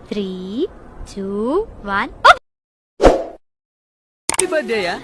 3, 2, 1. Happy birthday, yeah?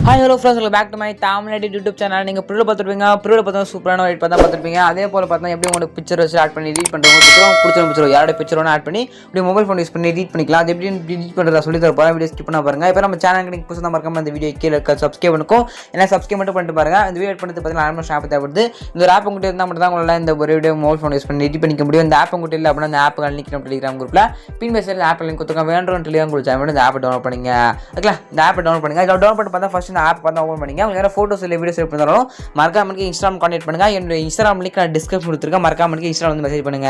Hi hello friends, welcome back to my Tamil YouTube channel. நீங்கள் ப்ரிவில் பார்த்துருப்பீங்க. ப்ரிவில் பார்த்தா சூப்பரான எடிட் பார்த்தா பார்த்துருப்பீங்க. அதே போல் பார்த்தா எப்படி உங்களுக்கு பிக்சர் வச்சு ஆட் பண்ணி எடிட் பண்ணுறவங்க பிடிச்ச பிக்சர் யாரோட பிக்சர் ஒன்று ஆட் பண்ணி இப்படி மொபைல் ஃபோன் யூஸ் பண்ணி எடிட் பண்ணிக்கலாம். அது எப்படி எடிட் பண்ணுறதா சொல்லி தர போகிறேன். வீடியோ ஸ்கிப் பண்ண பாருங்க. இப்போ நம்ம சேனலுக்கு நீங்கள் புதுசாக மறக்காம இந்த வீடியோ கீழே சப்ஸ்கிரைப் பண்ணுக்கும். ஏன்னா சப்ஸ்கிரைப் மட்டும் பண்ணிட்டு பாருங்க. இந்த வீடியோ பண்ணுறது பார்த்தீங்கன்னா ஆல்மோஸ்ட் ஆப் தேவைப்படுது. இந்த ஒரு ஆப் உங்கள்கிட்ட இருந்தால் மட்டும் தான் உங்களால் இந்த ஒரு வீடியோ மொபைல் ஃபோன் யூஸ் பண்ணி எடிட் பண்ணிக்க முடியும். இந்த ஆப் உங்கள்கிட்ட இல்லை அப்படின்னா அந்த ஆப் லிங்க் நம்ம டெலிகிராம் குரூப்பில் பின் பேசுகிற ஆப் லிங்க் கொடுத்துருக்கோம். வேணும் டெலிகிராம் குரூப் ஜாயின் பண்ணி இந்த ஆப்பை டவுன்லோட் பண்ணிங்க. ஓகே, இந்த ஆப்பை டவுன்லோட் பண்ணுங்க. இதில் டவுன்லோட் பண்ணி பார்த்தா ஃபஸ்ட் இந்த ஆப் பார்த்தா ஓப்பன் பண்ணிங்க. உங்களுக்கு ஃபோட்டோஸ் இல்லை வீடியோஸ் எடுத்து இருந்தாலும் மறக்காம இன்ஸ்டாகிராம் கான்டெக்ட் பண்ணுங்க. என்னோட இன்ஸ்டாகிராம் லிங்க் நான் டிஸ்கிரிப்ஷன் கொடுத்துருக்கேன். மறக்காம இன்ஸ்டாகிராம் வந்து மெசேஜ் பண்ணுங்க.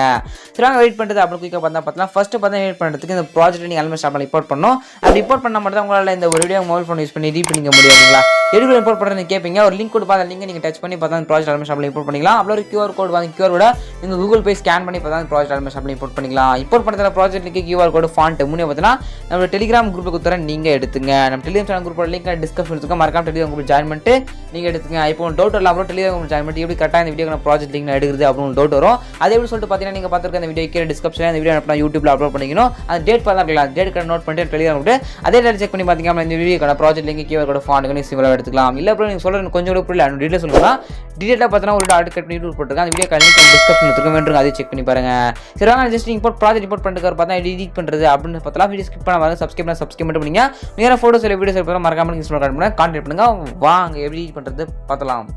சரி, வாங்க வெயிட் பண்ணுறது அப்படி குயிக்காக பார்த்தலாம். ஃபர்ஸ்ட் வெயிட் பண்ணுறதுக்கு இந்த ப்ராஜெக்ட் நீங்கள் ஆல்மோஸ்ட் ஆப்பில் இம்போர்ட் பண்ணணும். அப்படி இம்போர்ட் பண்ணால் மட்டும் தான் உங்களால் இந்த ஒரு வீடியோ மொபைல் ஃபோன் யூஸ் பண்ணி எடிட் பண்ணிக்க முடியாதுங்களா? எதுக்கு இம்போர்ட் பண்ணுறது கேட்பீங்க. ஒரு லிங்க் கொடுப்பா, அந்த லிங்க் நீங்கள் டச் பண்ணி பார்த்தா அந்த ப்ராஜெக்ட் ஆல்மோஸ்ட் ஆப்பில் இம்போர்ட் பண்ணிக்கலாம். அப்புறம் ஒரு QR கோட் வாங்கி QR விட நீங்கள் கூகுள் பே ஸ்கேன் பண்ணி பார்த்தா அந்த ப்ராஜெக்ட் ஆல்மோஸ்ட் ஆப்பில் இம்போர்ட் பண்ணிக்கலாம். இம்போர்ட் பண்ணுற project link QR code font மூணு பார்த்தீங்கன்னா நம்ம டெலிகிராம் குரூப்பில் கொடுத்துறேன். நீங்கள் எடுத்துங்க. நம்ம டெலிகிராம் சேனல் குரூப்போட லிங்க் டிஸ்கிரிப்ஷன் எடுத்துக்க. மறக்காம டெலிகிராம் குரூப் ஜாயின் பண்ணிட்டு நீங்கள் எடுத்துங்க. இப்போ டவுட் இல்லை, அப்புறம் டெலிகிராம் ஜாயின் பண்ணி எப்படி கரெக்டாக இந்த வீடியோ ப்ராஜெக்ட் லிங்க் எடுக்குது அப்படின்னு டவுட் வரும். அதே எப்படி சொல்லிட்டு பார்த்தீங்கன்னா நீங்கள் பார்த்துருக்க அந்த வீடியோ கீழே டிஸ்கிரிப்ஷனில் அந்த வீடியோ நான் யூடியூப்ல அப்லோட் பண்ணிக்கணும். அந்த டேட் பார்த்தா இருக்கலாம். டேட் கடை நோட் பண்ணிட்டு டெலிகிராம் விட்டு அதே டேட் செக் பண்ணி பார்த்தீங்கன்னா இந்த video project link QR code font நீங்கள் சிம்பிளாக எடுத்துக்கலாம். இல்லை அப்புறம் நீங்கள் சொல்கிறது கொஞ்சம் கூட புரியல, டீட்டெயில் சொல்லுங்கள். டீட்டெயிலாக பார்த்தா ஒரு ஆர்டர் கட் பண்ணி போட்டுருக்கேன். அந்த வீடியோ லிங்க் டிஸ்கிரிப்ஷன் எடுத்துக்க வேண்டும். அதே செக் பண்ணி பாருங்க. சரி, வாங்க ஜஸ்ட் இம்போர்ட் ப்ராஜெக்ட் இம்போர்ட் பண்ணிட்டு பார்த்தா எடிட் பண்ணுறது அப்படின்னு பார்த்தா வீடியோ ஸ்கிப் பண்ண சப்ஸ்கிரைப் மட்டும் பண்ணிங்க. நீங்கள் ஃபோட்டோஸ் இல்லை வீடியோஸ் எடுத்து மறக்காம கான்டெக்ட் பண்ணுங்க. வாங்க எப்படி எடிட் பண்ணுறது பார்த்தலாம்.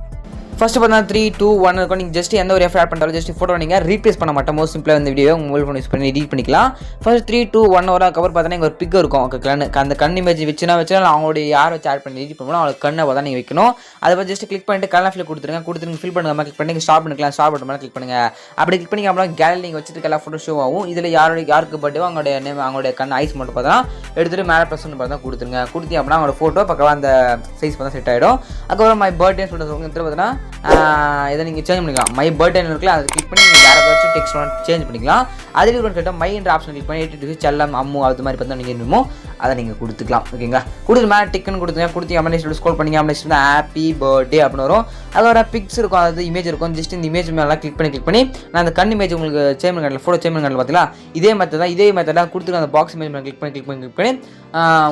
ஃபர்ஸ்ட் பார்த்தா 3, 2, 1 இருக்கும். நீங்கள் ஜஸ்ட் எந்த ஒரு எஃபர்ட் ஆட் பண்ணுறாலும் ஜஸ்ட் ஃபோட்டோ நீங்கள் ரீப்ளேஸ் பண்ண மாட்டோம். மோஸ்ட் சிம்பிளாக இந்த வீடியோ உங்கள் மொபைல் ஃபோன் யூஸ் பண்ணி எடிட் பண்ணிக்கலாம். ஃபர்ஸ்ட் 3, 2, 1 வர கவர் பார்த்தா நீங்கள் ஒரு பிக் இருக்கும். அந்த கண் இமேஜ் வச்சுனா அவங்களுடைய யார் வச்சு ஆட் பண்ணி எடிட் பண்ணுவோம் அவங்களுக்கு கண்ணை பார்த்தா நீங்கள் வைக்கணும். அதை பற்றி ஜஸ்ட் கிளிக் பண்ணிட்டு கலர் ஃபில் கொடுத்துருங்க ஃபில் பண்ணுங்க. கிளிக் பண்ணி ஸ்டாப் பண்ணிக்கலாம். ஸ்டாப் பண்ண கிளிக் பண்ணுங்க. அப்படி கிளிக் பண்ணி அப்படின்னா கேலரி நீங்கள் வச்சுட்டு எல்லா ஃபோட்டோ ஷோ ஆகும். இதில் யாருக்கு பர்த்டே அவங்களுடைய நேம் அவங்களுடைய கண் ஐஸ் மட்டும் பார்த்தா எடுத்துகிட்டு மேலே ப்ளஸ் ஒன்று பார்த்தா கொடுத்துருங்க. கொடுத்தி அப்படின்னா அவங்களோட ஃபோட்டோ பக்கமாக அந்த சைஸ் பார்த்தா செட் ஆகிடும். அதுக்கப்புறம் மை பர்த்டே சொல்லிட்டு பார்த்தீங்கன்னா இதை நீங்கள் சேஞ்ச் பண்ணிக்கலாம். மை பர்த்டே இருக்குல்ல, அதை கிளிக் பண்ணி நீங்கள் வேறு ஏதாச்சும் டெக்ஸ்ட் சேஞ்ச் பண்ணிக்கலாம். அதுலேயும் ஒரு கேட்டால் மை என்ற ஆப்ஷன் கிளிக் பண்ணி 8 செல்லம் அம்மு அது மாதிரி பார்த்தா நீங்கள் என்னமோ அதை நீங்கள் கொடுத்துக்கலாம். ஓகேங்களா? கொடுத்து மேலே டிக்குன்னு கொடுத்தீங்க அப்படியே ஸ்க்ரோல் பண்ணிங்க அப்படியே ஹாப்பி பர்த்டே அப்படின்னு வரும். அதோட பிக்ஸ் இருக்கும், அதாவது இமேஜ் இருக்கும். ஜஸ்ட் இந்த இமேஜ் மேலே கிளிக் பண்ணி நான் அந்த கண் இமேஜ் உங்களுக்கு சேம் கார்டில் ஃபோட்டோ சேம் கார்டில் பார்த்தீங்களா, இதே மெத்தட் கொடுத்துட்டு அந்த பாக்ஸ் இமேஜ் மேலே கிளிக் பண்ணி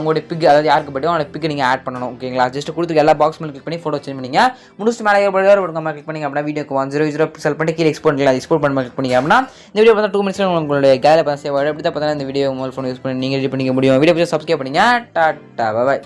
உங்களுடைய பிக், அதாவது யாருக்கு பர்த்டே அவங்களோட பிக் நீங்கள் ஆட் பண்ணணும். ஓகேங்களா? ஜஸ்ட் கொடுத்து எல்லா பாக்ஸ் மேலே கிளிக் பண்ணி ஃபோட்டோ சேஞ்ச் பண்ணிங்க. முடிச்சுட்டு மேலே கிளிக் பண்ணி அப்படின்னா வீடியோக்கு 100 பிக்சல் பண்ணி கீழே எக்ஸ்போர்ட் பண்ணி கிளிக் பண்ணி அப்படின்னா இந்த வீடியோ பார்த்தா 2 மினிட்ஸ்ல உங்களுடைய கேலரி பார்த்து சேவ் ஆகிடும். எப்படி தான் பார்த்தா இந்த வீடியோ மொபைல் ஃபோன் யூஸ் பண்ணி நீங்கள் எடிட் பண்ணிக்க முடியும். வீடியோ சப்ஸ்கிரைப் பண்ணிங்க. Tata, by.